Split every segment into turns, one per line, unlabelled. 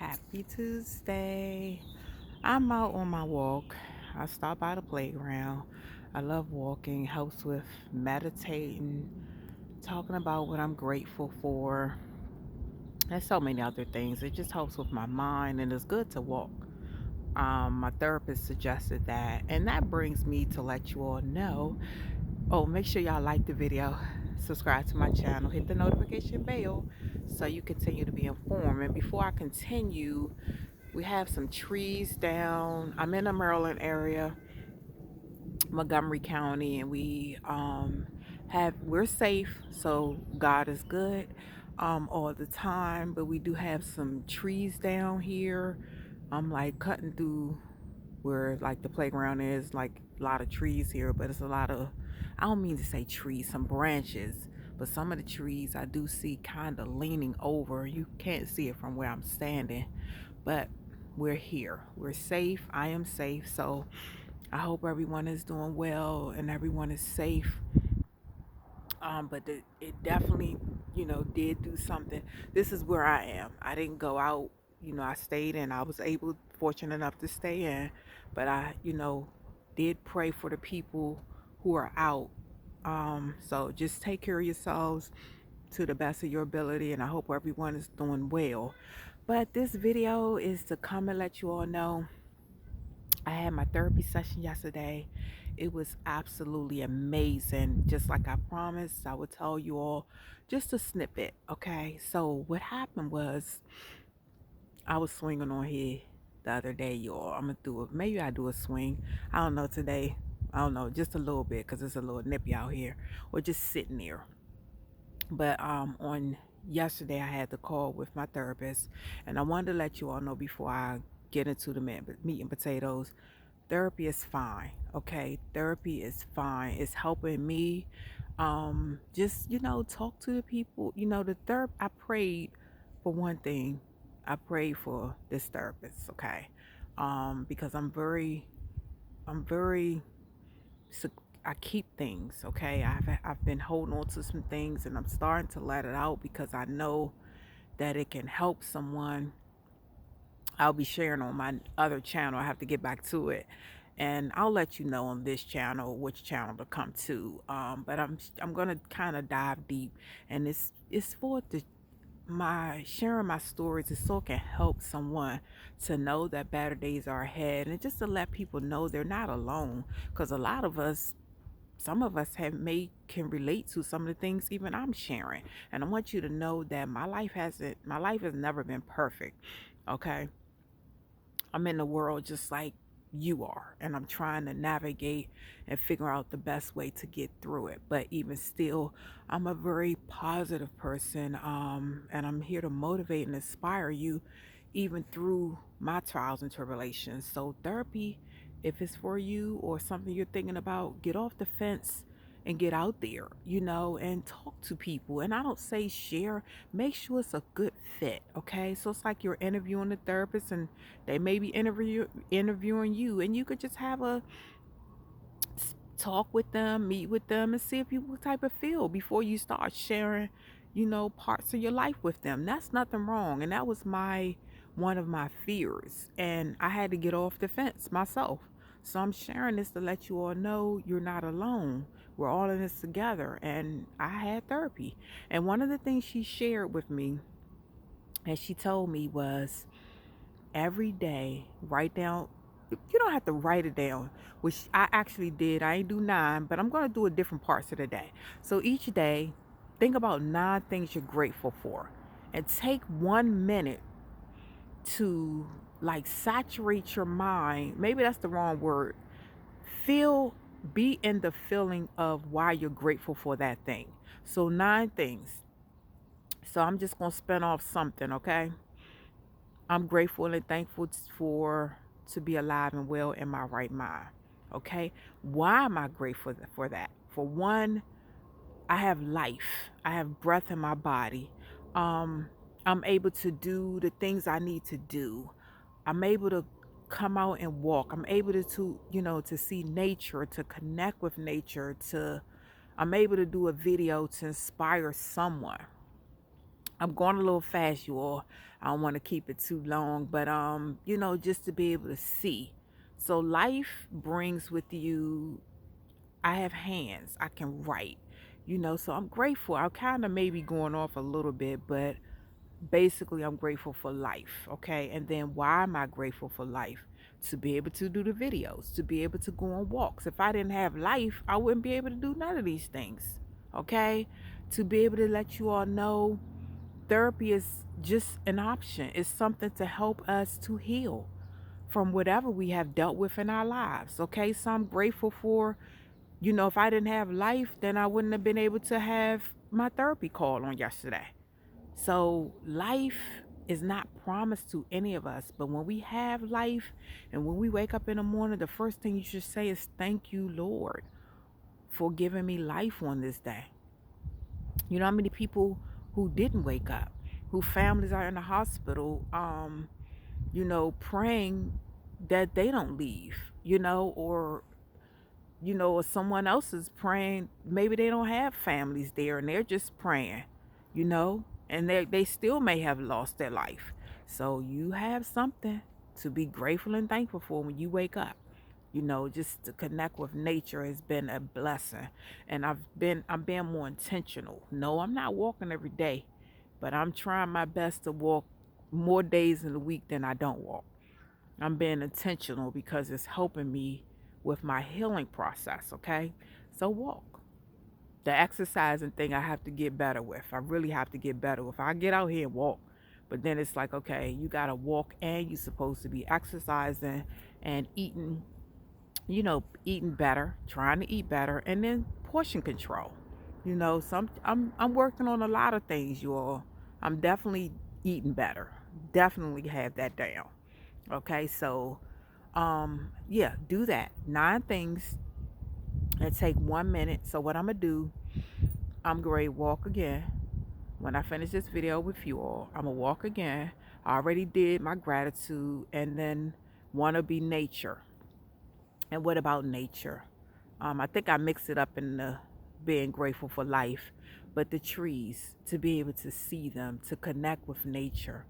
Happy Tuesday. I'm out on my walk. I stop by the playground. I love walking, helps with meditating, talking about what I'm grateful for, and so many other things. It just helps with my mind and it's good to walk. My therapist suggested that, and that brings me to let you all know. Oh, make sure y'all like the video, subscribe to my channel, hit the notification bell so you continue to be informed. And before I continue, we have some trees down. I'm in the Maryland area, Montgomery County, and we're safe, so God is good all the time. But we do have some trees down here. I'm like cutting through where like the playground is, like a lot of trees here, but it's a lot of, I don't mean to say trees, some branches. But some of the trees I do see kind of leaning over. You can't see it from where I'm standing, but we're here. We're safe. I am safe. So I hope everyone is doing well and everyone is safe. It definitely, did do something. This is where I am. I didn't go out. I stayed in. I was fortunate enough to stay in. But I, did pray for the people who are out. So just take care of yourselves to the best of your ability, and I hope everyone is doing well. But this video is to come and let you all know I had my therapy session yesterday. It was absolutely amazing. Just like I promised, I would tell you all just a snippet. Okay, so what happened was I was swinging on here the other day, y'all. I'm gonna do it. Maybe I do a swing. I don't know today. I don't know, just a little bit because it's a little nippy out here, or just sitting there. But on yesterday, I had the call with my therapist, and I wanted to let you all know before I get into the meat and potatoes. Therapy is fine, okay? Therapy is fine. It's helping me. Just talk to the people. The I prayed for one thing. I prayed for this therapist, okay? Because I'm very so I keep things, okay? I've been holding on to some things and I'm starting to let it out because I know that it can help someone. I'll be sharing on my other channel. I have to get back to it. And I'll let you know on this channel which channel to come to. But I'm gonna kind of dive deep, and it's for the my sharing my stories is so it can help someone to know that better days are ahead, and just to let people know they're not alone. Because a lot of us, some of us can relate to some of the things even I'm sharing, and I want you to know that my life has never been perfect. Okay, I'm in the world just like you are, and I'm trying to navigate and figure out the best way to get through it. But even still, I'm a very positive person, and I'm here to motivate and inspire you even through my trials and tribulations. So, therapy, if it's for you or something you're thinking about, get off the fence and get out there, and talk to people. And I don't say share, make sure it's a good fit, okay? So it's like you're interviewing the therapist and they may be interviewing you, and you could just have a talk with them, meet with them, and see if you what type of feel before you start sharing, parts of your life with them. That's nothing wrong. And that was my one of my fears. And I had to get off the fence myself. So I'm sharing this to let you all know you're not alone. We're all in this together. And I had therapy. And one of the things she shared with me and she told me was every day write down, you don't have to write it down, which I actually did. I ain't do 9, but I'm going to do a different parts of the day. So each day think about 9 things you're grateful for, and take 1 minute to like saturate your mind. Maybe that's the wrong word. Feel, be in the feeling of why you're grateful for that thing. So 9 things. So I'm just going to spin off something, okay? I'm grateful and thankful for to be alive and well in my right mind. Okay? Why am I grateful for that? For one, I have life. I have breath in my body. Um, I'm able to do the things I need to do. I'm able to come out and walk. I'm able to see nature, to connect with nature, I'm able to do a video to inspire someone. I'm going a little fast, you all. I don't want to keep it too long, but just to be able to see. So life brings with you, I have hands. I can write. So I'm grateful. I'm kind of maybe going off a little bit, but basically I'm grateful for life, okay? And then why am I grateful for life? To be able to do the videos, to be able to go on walks. If I didn't have life, I wouldn't be able to do none of these things, okay? To be able to let you all know therapy is just an option. It's something to help us to heal from whatever we have dealt with in our lives, okay? So I'm grateful for, if I didn't have life, then I wouldn't have been able to have my therapy call on yesterday. So life is not promised to any of us, but when we have life and when we wake up in the morning, the first thing you should say is thank you, Lord, for giving me life on this day. You know how many people who didn't wake up, who families are in the hospital, praying that they don't leave, or someone else is praying, maybe they don't have families there and they're just praying, and they still may have lost their life. So you have something to be grateful and thankful for when you wake up. Just to connect with nature has been a blessing. And I'm being more intentional. No, I'm not walking every day, but I'm trying my best to walk more days in the week than I don't walk. I'm being intentional because it's helping me with my healing process, okay? So walk. The exercising thing I have to get better with. I really have to get better with. I get out here and walk, but then it's like, okay, you got to walk and you're supposed to be exercising and eating better, trying to eat better, and then portion control. I'm working on a lot of things, you all. I'm definitely eating better. Definitely have that down. Okay, so yeah, do that. 9 things and take 1 minute. So what I'm gonna do, I'm going to walk again. When I finish this video with you all, I'm gonna walk again. I already did my gratitude, and then wanna be nature. And what about nature? I think I mixed it up in the being grateful for life, but the trees, to be able to see them, to connect with nature,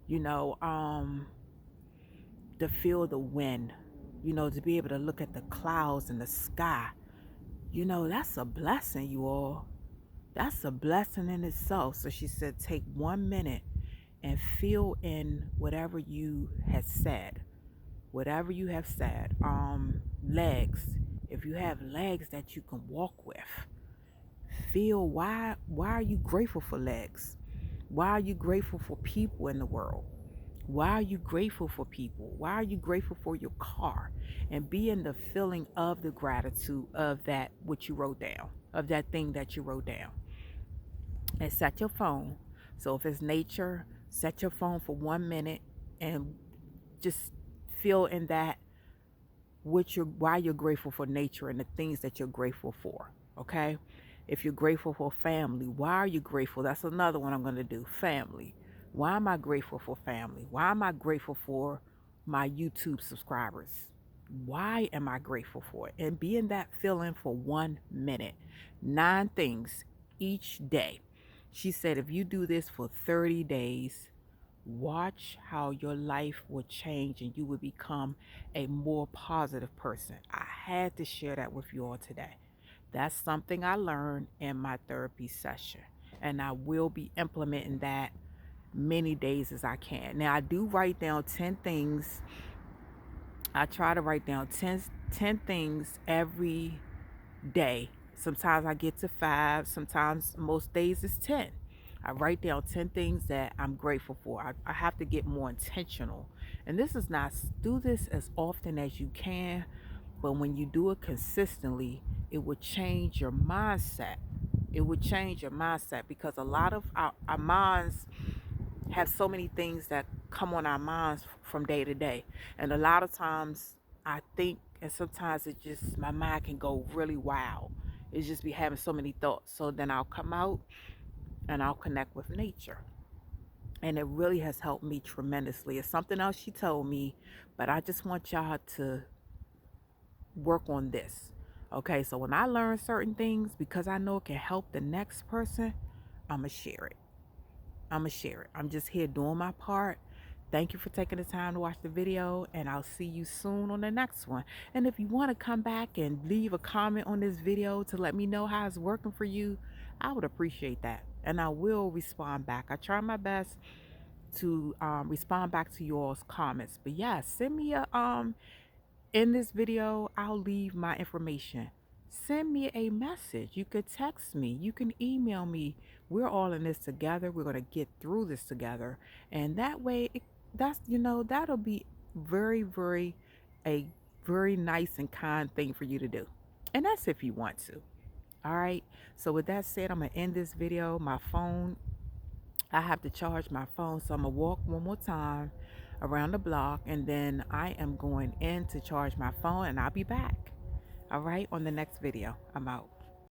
you know, um, to feel the wind, to be able to look at the clouds and the sky. That's a blessing, you all. That's a blessing in itself. So she said, take 1 minute and feel in whatever you have said. Whatever you have said. Legs. If you have legs that you can walk with, feel why are you grateful for legs? Why are you grateful for people in the world? Why are you grateful for people? Why are you grateful for your car? And be in the feeling of the gratitude of that what you wrote down, of that thing that you wrote down. And set your phone. So if it's nature, set your phone for 1 minute and just feel in that why you're grateful for nature and the things that you're grateful for. Okay? If you're grateful for family, why are you grateful? That's another one I'm going to do. Family. Why am I grateful for family? Why am I grateful for my YouTube subscribers? Why am I grateful for it? And be in that feeling for 1 minute. 9 things each day. She said, if you do this for 30 days, watch how your life will change and you will become a more positive person. I had to share that with you all today. That's something I learned in my therapy session, and I will be implementing that many days as I can. Now, I do write down 10 things. I try to write down 10 things every day. Sometimes I get to 5, sometimes most days it's 10. I write down 10 things that I'm grateful for. I have to get more intentional. And this is not, do this as often as you can, but when you do it consistently, it will change your mindset. It would change your mindset because a lot of our minds have so many things that come on our minds from day to day. And a lot of times I think, and sometimes it just, my mind can go really wild. It's just be having so many thoughts. So then I'll come out and I'll connect with nature. And it really has helped me tremendously. It's something else she told me, but I just want y'all to work on this. Okay, so when I learn certain things, because I know it can help the next person, I'm going to share it. I'm going to share it. I'm just here doing my part. Thank you for taking the time to watch the video, and I'll see you soon on the next one. And if you want to come back and leave a comment on this video to let me know how it's working for you, I would appreciate that. And I will respond back. I try my best to respond back to y'all's comments. But yeah, send me a in this video, I'll leave my information. Send me a message. You could text me. You can email me. We're all in this together. We're going to get through this together. And that way, that'll be very, very, a very nice and kind thing for you to do. And that's if you want to. All right. So with that said, I'm going to end this video. My phone, I have to charge my phone. So I'm going to walk one more time around the block, and then I am going in to charge my phone, and I'll be back. All right, on the next video. I'm out.